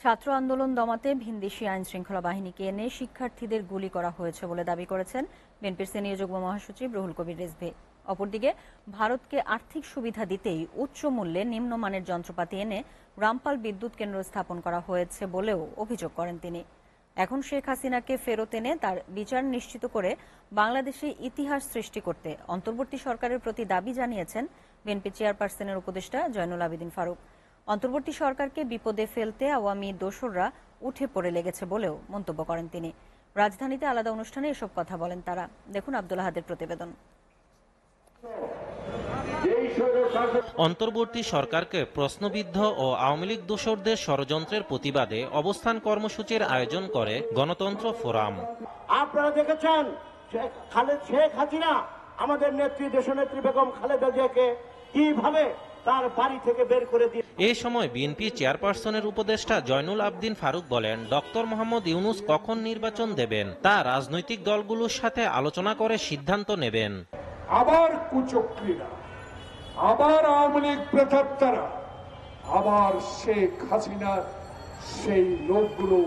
ছাত্র আন্দোলন দমাতে ভিনদেশি আইন শৃঙ্খলা বাহিনীকে এনে শিক্ষার্থীদের গুলি করা হয়েছে বলে দাবি করেছেন বিএনপির সিনিয়র যুগ্ম মহাসচিব রুহুল কবির রিজভী। অপরদিকে ভারতকে আর্থিক সুবিধা দিতেই উচ্চ মূল্যে নিম্নমানের যন্ত্রপাতি এনে রামপাল বিদ্যুৎ কেন্দ্র স্থাপন করা হয়েছে বলেও অভিযোগ করেন তিনি। এখন শেখ হাসিনাকে ফেরত এনে তার বিচার নিশ্চিত করে বাংলাদেশে ইতিহাস সৃষ্টি করতে অন্তর্বর্তী সরকারের প্রতি দাবি জানিয়েছেন বিএনপি চেয়ারপারসনের উপদেষ্টা জয়নুল আবেদিন ফারুক। অন্তর্বর্তী সরকারকে বিপদে ফেলতে আওয়ামী দোসররা উঠে পড়ে লেগেছে বলেও মন্তব্য করেন তিনি। রাজধানীতে আলাদা অনুষ্ঠানে এসব কথা বলেন তারা। দেখুন আব্দুল আহাদের প্রতিবেদন। অন্তর্বর্তী সরকারকে প্রশ্নবিদ্ধ ও আওয়ামী লীগ দোসরদের ষড়যন্ত্রের প্রতিবাদে অবস্থান কর্মসূচির আয়োজন করে গণতন্ত্র ফোরাম। আপনারা দেখেছেন শেখ হাসিনা আমাদের নেত্রী দেশনেত্রী বেগম খালেদা জিয়াকে কিভাবে তার বাড়ি থেকে বের করে দিয়ে। এই সময় বিএনপি চেয়ারপারসনের উপদেষ্টা জয়নুল আবেদিন ফারুক বলেন, ডক্টর মোহাম্মদ ইউনূস কখন নির্বাচন দেবেন তা রাজনৈতিক দলগুলোর সাথে আলোচনা করে সিদ্ধান্ত নেবেন। আবার কুচক্রীরা, আবার আওয়ামী লীগ প্রেতাত্মারা, আবার শেখ হাসিনা সেই লোকগুলো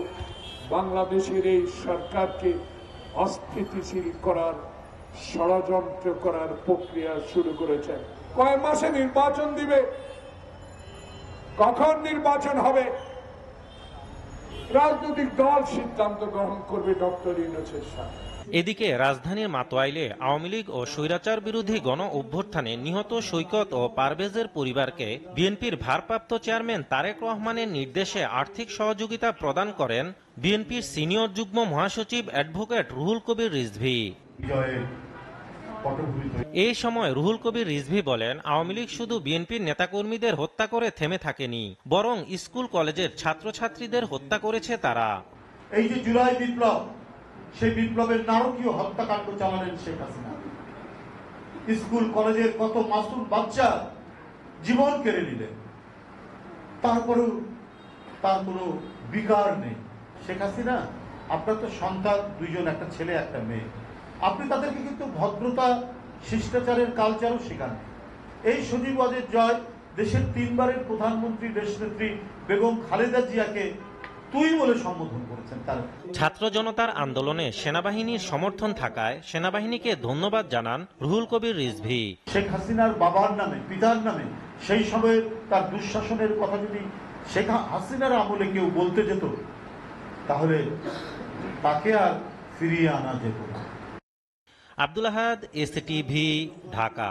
বাংলাদেশের এই সরকারকে অস্থিতিশীল করার ষড়যন্ত্র করার প্রক্রিয়া শুরু করেছেন। কয় মাসে নির্বাচন দিবে, কখন নির্বাচন হবে রাজনৈতিক দল সিদ্ধান্ত গ্রহণ করবে ডক্টর ইউনূসের সাথে। এদিকে রাজধানীর মাতোয়াইলে আওয়ামী লীগ ও স্বৈরাচার বিরোধী গণ অভ্যুত্থানে নিহত সৈকত ও পারভেজের পরিবারকে বিএনপির ভারপ্রাপ্ত চেয়ারম্যান তারেক রহমানের নির্দেশে আর্থিক সহযোগিতা প্রদান করেন বিএনপির সিনিয়র যুগ্ম মহাসচিব অ্যাডভোকেট রুহুল কবির রিজভী। এই সময় রুহুল কবির রিজভী বলেন, আওয়ামী লীগ শুধু বিএনপির নেতাকর্মীদের হত্যা করে থেমে থাকেনি, বরং স্কুল কলেজের ছাত্রছাত্রীদের হত্যা করেছে তারা। এই যে জুলাই বিপ্লব, সেই বিপ্লবের নারকীয় হত্যাকাণ্ড চালালেন শেখ হাসিনা। স্কুল কলেজের কত মাসুম বাচ্চা জীবন কেড়ে নিলেন, তারপরেও তার কোনো বিকার নেই। শেখ হাসিনা, আপনার তো সন্তান দুইজন, একটা ছেলে একটা মেয়ে, আপনি তাদেরকে কিন্তু ভদ্রতা শিষ্টাচারের কালচারও শেখান। এই সজীবদের জয় দেশের 3 বারের প্রধানমন্ত্রী দেশনেত্রী বেগম খালেদা জিয়াকে তুই বলে সম্বোধন করেছেন। তার ছাত্র জনতার আন্দোলনে সেনাবাহিনীর সমর্থন থাকায় সেনাবাহিনীকে ধন্যবাদ জানান রুহুল কবির রিজভী। শেখ হাসিনার বাবার নামে, পিতার নামে সেই সময়ে তার দুঃশাসনের কথা যদি শেখ হাসিনার আমলে কেউ বলতে যেত, তাহলে তাকে আর ফিরিয়ে আনা যেত না। আব্দুল আহাদ, এসটিভি, ঢাকা।